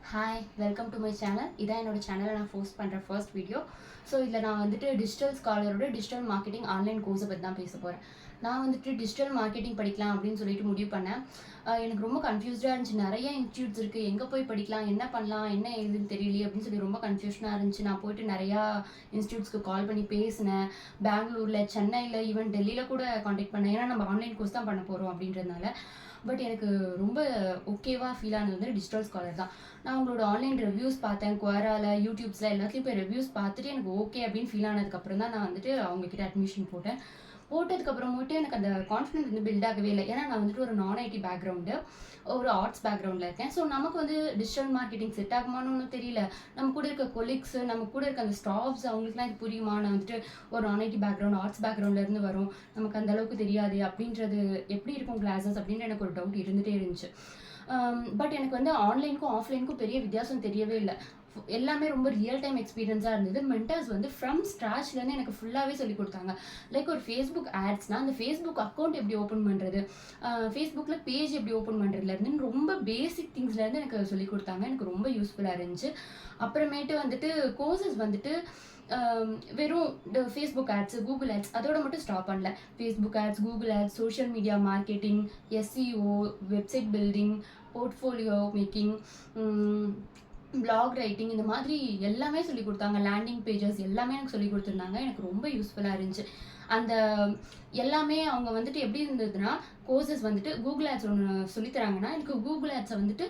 Hi welcome to my channel. இதான் என்னோட சேனலில் நான் போஸ்ட் பண்ணுற ஃபர்ஸ்ட் வீடியோ. ஸோ இதில் நான் வந்துட்டு டிஜிட்டல் ஸ்காலரோட டிஜிட்டல் மார்க்கெட்டிங் ஆன்லைன் கோர்ஸை பற்றி தான் பேச போகிறேன். நான் வந்துட்டு டிஜிட்டல் மார்க்கெட்டிங் படிக்கலாம் அப்படின்னு சொல்லிட்டு முடிவு பண்ணேன். எனக்கு ரொம்ப கன்ஃபியூஸ்டாக இருந்துச்சு. நிறைய இன்ஸ்டியூட்ஸ் இருக்குது, எங்கே போய் படிக்கலாம், என்ன பண்ணலாம், என்ன ஏதுன்னு தெரியலையே அப்படின்னு சொல்லி ரொம்ப கன்ஃபியூஷனாக இருந்துச்சு. நான் போயிட்டு நிறையா இன்ஸ்டியூட்ஸ்க்கு கால் பண்ணி பேசினேன். பெங்களூரில், சென்னையில், ஈவன் டெல்லியில் கூட காண்டாக்ட் பண்ணேன். ஏன்னா நம்ம ஆன்லைன் கோர்ஸ் தான் பண்ண போகிறோம் அப்படின்றதுனால. பட் எனக்கு ரொம்ப ஓகேவாக ஃபீல் ஆனது வந்து டிஜிட்டல் ஸ்காலர் தான். நான் உங்களோட ஆன்லைன் ரிவ்யூஸ் பார்த்தேன், குவாரால, யூடியூப்ஸில் எல்லாத்துலேயும் போய் ரிவ்யூஸ் பார்த்துட்டு எனக்கு ஓகே அப்படின்னு ஃபீல் ஆனதுக்கப்புறம் தான் நான் வந்துட்டு அவங்கக்கிட்ட அட்மிஷன் போட்டதுக்கப்புறமேட்டு எனக்கு அந்த கான்ஃபிடன்ஸ் வந்து பில்ட் ஆகவே இல்லை. ஏன்னா நான் வந்துட்டு ஒரு நான் ஐடி பேக்ரவுண்டு, ஒரு ஆர்ட்ஸ் பேக்ரவுண்டில் இருக்கேன். ஸோ நமக்கு வந்து டிஜிட்டல் மார்க்கெட்டிங் செட் ஆகுமான்னு ஒன்றும் தெரியல. நம்ம கூட இருக்க கொலீக்ஸு, நம்ம கூட இருக்க அந்த ஸ்டாஃப்ஸ், அவங்களுக்குலாம் இது புரியுமா, நான் வந்துட்டு ஒரு நான் ஐடி பேக்ரவுண்ட், ஆர்ட்ஸ் பேக்ரவுண்ட்லேருந்து வரும், நமக்கு அந்த அளவுக்கு தெரியாது அப்படின்றது எப்படி இருக்கும் கிளாஸஸ் அப்படின்ற எனக்கு ஒரு டவுட் இருந்துகிட்டே இருந்துச்சு. பட் எனக்கு வந்து ஆன்லைனுக்கும் ஆஃப்லைனுக்கும் பெரிய வித்தியாசம் தெரியவே இல்லை. எல்லாமே ரொம்ப ரியல் டைம் எக்ஸ்பீரியன்ஸாக இருந்தது. மென்டர்ஸ் வந்து ஃப்ரம் ஸ்க்ராச்லேருந்து எனக்கு ஃபுல்லாகவே சொல்லி கொடுத்தாங்க. லைக் ஒரு ஃபேஸ்புக் ஆட்ஸ்னால் அந்த ஃபேஸ்புக் அக்கௌண்ட் எப்படி ஓப்பன் பண்ணுறது, ஃபேஸ்புக்கில் பேஜ் எப்படி ஓப்பன் பண்ணுறதுலேருந்து ரொம்ப பேசிக் திங்ஸ்லேருந்து எனக்கு சொல்லி கொடுத்தாங்க. எனக்கு ரொம்ப யூஸ்ஃபுல்லாக இருந்துச்சு. அப்புறமேட்டு வந்துட்டு கோர்சஸ் வந்துட்டு வெறும் ஃபேஸ்புக் ஆட்ஸு, கூகுள் ஆட்ஸ் அதோட மட்டும் ஸ்டாப் பண்ணல. Facebook ads, Google ads, social media marketing, SEO, website building, portfolio making, blog writing, இந்த மாதிரி எல்லாமே சொல்லி கொடுத்தாங்க. லேண்டிங் பேஜஸ் எல்லாமே எனக்கு சொல்லி கொடுத்துருந்தாங்க. எனக்கு ரொம்ப யூஸ்ஃபுல்லாக இருந்துச்சு. அந்த எல்லாமே அவங்க வந்துட்டு எப்படி இருந்ததுன்னா, கோர்சஸ் வந்துட்டு கூகுள் ஆட்ஸ் ஒன்று சொல்லித்தராங்கன்னா, எனக்கு கூகுள் ஆட்ஸை வந்துட்டு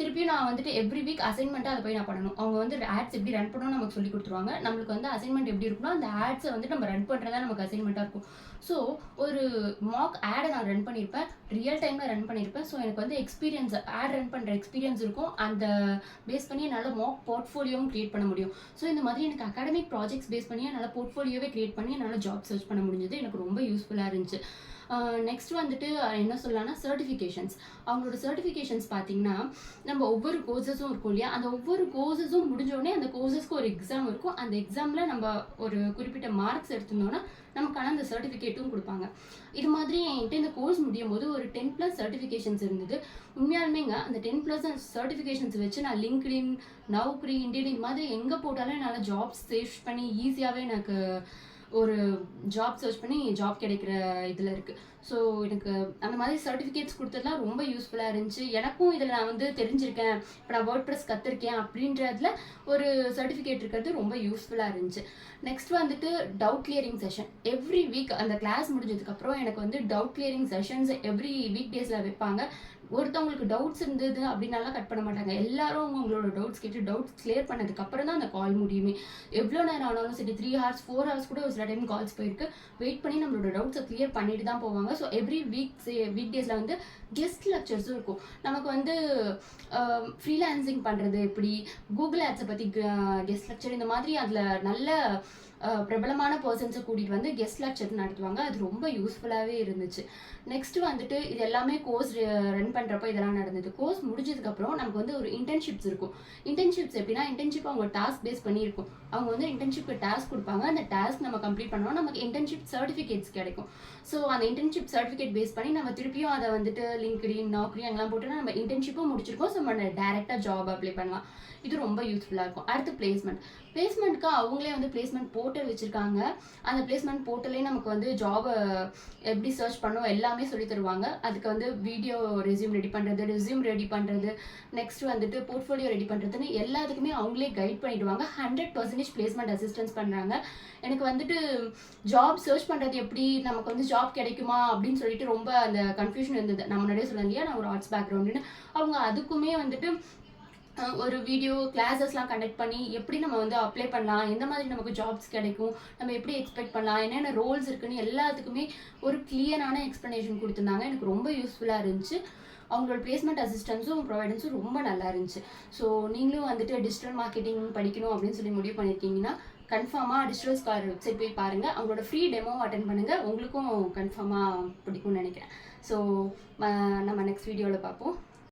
திருப்பியும் நான் வந்துட்டு எவ்ரி வீக் அசைன்மெண்ட்டாக அதை போய் நான் பண்ணணும். அவங்க வந்து ஆட்ஸ் எப்படி ரன் பண்ணணும் நமக்கு சொல்லி கொடுத்துருவாங்க. நம்மளுக்கு வந்து அசைன்மெண்ட் எப்படி இருக்குன்னா, அந்த ஆட்ஸை வந்து நம்ம ரன் பண்ணுறதா நமக்கு அசைன்மெண்ட்டாக இருக்கும். ஸோ ஒரு மாக் ஆடை நான் ரன் பண்ணியிருப்பேன், ரியல் டைமில் ரன் பண்ணியிருப்பேன். ஸோ எனக்கு வந்து எக்ஸ்பீரியன்ஸ், ஆட் ரன் பண்ணுற எக்ஸ்பீரியன்ஸ் இருக்கும். அந்த பேஸ் பண்ணி என்னால் மாக் போர்ட்ஃபோலியோவும் க்ரியேட் பண்ண முடியும். ஸோ இந்த மாதிரி எனக்கு அகாடமிக் ப்ராஜெக்ட்ஸ் பேஸ் பண்ணி என்னால் போர்ட்ஃபோலியோவே க்ரியேட் பண்ணி என்னால் ஜாப் சர்ச் பண்ண முடிஞ்சது. எனக்கு ரொம்ப யூஸ்ஃபுல்லாக இருந்துச்சு. நெக்ஸ்ட் வந்துட்டு என்ன சொல்லலாம்னா சர்டிஃபிகேஷன்ஸ். அவங்களோட சர்டிஃபிகேஷன்ஸ் பார்த்தீங்கன்னா, நம்ம ஒவ்வொரு கோர்சஸும் இருக்கும் இல்லையா, அந்த ஒவ்வொரு கோர்சஸும் முடிஞ்சோடனே அந்த கோர்சஸ்க்கு ஒரு எக்ஸாம் இருக்கும். அந்த எக்ஸாமில் நம்ம ஒரு குறிப்பிட்ட மார்க்ஸ் எடுத்திருந்தோம்னா நமக்கான அந்த சர்டிஃபிகேட்டும் கொடுப்பாங்க. இது மாதிரி என்கிட்ட இந்த கோர்ஸ் முடியும் போது ஒரு 10+ சர்டிஃபிகேஷன்ஸ் இருந்தது. உண்மையாலுமேங்க அந்த 10+ சர்டிஃபிகேஷன்ஸ் வச்சு நான் லிங்க்டின், நௌக்ரி, இண்டியன் இந்த மாதிரி எங்கே போட்டாலும் என்னால் ஜாப்ஸ் சர்ச் பண்ணி ஈஸியாகவே எனக்கு ஒரு ஜாப் சர்ச் பண்ணி ஜாப் கிடைக்கிற இதில் இருக்குது. ஸோ எனக்கு அந்த மாதிரி சர்டிஃபிகேட்ஸ் கொடுத்ததுலாம் ரொம்ப யூஸ்ஃபுல்லாக இருந்துச்சு. எனக்கும் இதில் நான் வந்து தெரிஞ்சிருக்கேன், இப்போ நான் வேர்ட்பிரஸ் கற்றுருக்கேன் அப்படின்றதுல ஒரு சர்டிஃபிகேட் இருக்கிறது ரொம்ப யூஸ்ஃபுல்லாக இருந்துச்சு. நெக்ஸ்ட் வந்துட்டு doubt clearing session. Every week அந்த கிளாஸ் முடிஞ்சதுக்கப்புறம் எனக்கு வந்து doubt clearing sessions every week டேஸில் வைப்பாங்க. ஒருத்தவங்களுக்கு டவுட்ஸ் இருந்தது அப்படின்னாலாம் கட் பண்ண மாட்டாங்க. எல்லாரும் உங்களோட டவுட்ஸ் கேட்டு டவுட்ஸ் கிளியர் பண்ணதுக்கப்புறம் தான் அந்த கால் முடியுமே. எவ்வளோ நேரம் ஆனாலும் சரி, 3 hours 4 hours கூட ஒரு சில டைம் கால்ஸ் போயிருக்கு. வெயிட் பண்ணி நம்மளோட டவுட்ஸை கிளியர் பண்ணிட்டு தான் போவாங்க. ஸோ எவ்ரி வீக் டேஸில் வந்து கெஸ்ட் லெக்சர்ஸும் இருக்கும். நமக்கு வந்து ஃப்ரீலான்சிங் பண்ணுறது எப்படி, கூகுள் ஆட்ஸை பற்றி கெஸ்ட் லெக்சர், இந்த மாதிரி அதில் நல்ல பிரபலமான பர்சன்ஸை கூட்டிகிட்டு வந்து கெஸ்ட் லெக்சர் நடத்துவாங்க. அது ரொம்ப யூஸ்ஃபுல்லாகவே இருந்துச்சு. நெக்ஸ்ட் வந்துட்டு இது எல்லாமே கோர்ஸ் ரன் பண்ணுறப்போ இதெல்லாம் நடந்தது. கோர்ஸ் முடிஞ்சதுக்கப்புறம் நமக்கு வந்து ஒரு இன்டர்ன்ஷிப்ஸ் இருக்கும். இன்டர்ன்ஷிப்ஸ் எப்படின்னா, இன்டர்ன்ஷிப் அவங்க டாஸ்க் பேஸ் பண்ணியிருக்கும். அவங்க வந்து இன்டர்ன்ஷிப்க்கு டாஸ்க் கொடுப்பாங்க. அந்த டாஸ்க் நம்ம கம்ப்ளீட் பண்ணோம், நமக்கு இன்டர்ன்ஷிப் சர்டிஃபிகேட்ஸ் கிடைக்கும். ஸோ அந்த இன்டர்ன்ஷிப் சர்டிஃபிகேட் பேஸ் பண்ணி நம்ம திருப்பியும் அதை வந்துட்டு லிங்க்டின், நௌக்ரி அங்கெல்லாம் போட்டு நம்ம இன்டர்ன்ஷிப்பும் முடிச்சிருக்கோம். ஸோ நம்ம டேரெக்டாக ஜாப் அப்ளை பண்ணலாம். இது ரொம்ப யூஸ்ஃபுல்லாக இருக்கும். அடுத்து பிளேஸ்மெண்ட்க்கு அவங்களே வந்து பிளேஸ்மெண்ட் போர்ட்டல் வச்சுருக்காங்க. அந்த பிளேஸ்மெண்ட் போர்ட்டலே நமக்கு வந்து ஜாபை எப்படி சர்ச் பண்ணோம் எல்லாமே சொல்லி தருவாங்க. அதுக்கு வந்து வீடியோ ரெஸ்யூம் ரெடி பண்ணுறது, நெக்ஸ்ட் வந்துட்டு போர்ட்ஃபோலியோ ரெடி பண்ணுறதுன்னு எல்லாத்துக்குமே அவங்களே கைட் பண்ணிவிடுவாங்க. 100% பிளேஸ்மெண்ட் அசிஸ்டன்ஸ் பண்ணுறாங்க. எனக்கு வந்துட்டு ஜாப் சர்ச் பண்ணுறது எப்படி, நமக்கு வந்து ஜாப் கிடைக்குமா அப்படின்னு சொல்லிட்டு ரொம்ப அந்த கன்ஃபியூஷன் இருந்தது. நான் முன்னாடியே சொன்னேன் இல்லையா, நான் ஒரு ஆர்ட்ஸ் பேக்ரவுண்டுன்னு. அவங்க அதுக்குமே வந்துட்டு ஒரு வீடியோ கிளாஸஸ்லாம் கண்டக்ட் பண்ணி எப்படி நம்ம வந்து அப்ளை பண்ணலாம், எந்த மாதிரி நமக்கு ஜாப்ஸ் கிடைக்கும், நம்ம எப்படி எக்ஸ்பெக்ட் பண்ணலாம், என்னென்ன ரோல்ஸ் இருக்குன்னு எல்லாத்துக்குமே ஒரு கிளியரான எக்ஸ்ப்ளனேஷன் கொடுத்துருந்தாங்க. எனக்கு ரொம்ப யூஸ்ஃபுல்லாக இருந்துச்சு. அவங்களோட பிளேஸ்மெண்ட் அசிஸ்டன்ஸும் ப்ரொவைடன்ஸும் ரொம்ப நல்லா இருந்துச்சு. ஸோ நீங்களும் வந்துட்டு டிஜிட்டல் மார்க்கெட்டிங் படிக்கணும் அப்படின்னு சொல்லி முடிவு பண்ணியிருக்கீங்கன்னா கன்ஃபார்மாக டிஜிட்டல் ஸ்காலர் வெப்சைட் போய் பாருங்கள். அவங்களோட ஃப்ரீ டெமோவும் அட்டென்ட் பண்ணுங்கள். உங்களுக்கும் கன்ஃபார்மாக பிடிக்கும்னு நினைக்கிறேன். ஸோ நம்ம நெக்ஸ்ட் வீடியோவில் பார்ப்போம்.